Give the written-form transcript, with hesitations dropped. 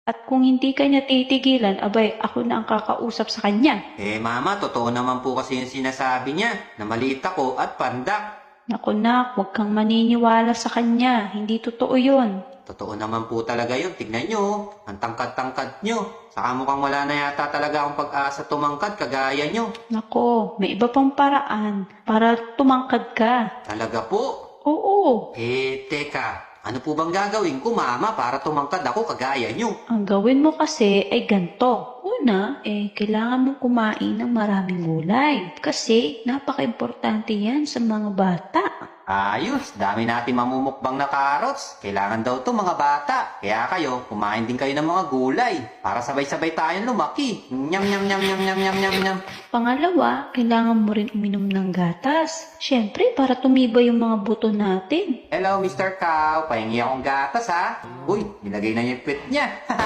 At kung hindi ka niya titigilan, abay, ako na ang kakausap sa kanya. Mama, totoo naman po kasi yung sinasabi niya na maliit ako at pandak. Naku nak, huwag kang maniniwala sa kanya. Hindi totoo yun. Totoo naman po talaga yun. Tignan nyo, ang tangkad-tangkad nyo. Saka mukhang wala na yata talaga akong pag-asa tumangkad kagaya nyo. Nako, may iba pang paraan para tumangkad ka. Talaga po? Oo, Teka. Ano po bang gagawin ko, Mama, para tumangkad ako kagaya nyo? ang gawin mo kasi ay ganito. Una, kailangan mo kumain ng maraming gulay. Kasi napaka-importante yan sa mga bata. Ayos, dami natin mamumukbang na carrots. Kailangan daw to mga bata. Kaya kayo, kumain din kayo ng mga gulay. Para sabay-sabay tayong lumaki. Nyam, nyam, nyam, nyam, nyam, nyam, nyam, nyam. Pangalawa, kailangan mo rin uminom ng gatas. Siyempre, para tumibay yung mga buto natin. Hello, Mr. Cow. Pahingi akong gatas, ha? Uy, nilagay na yung pet niya.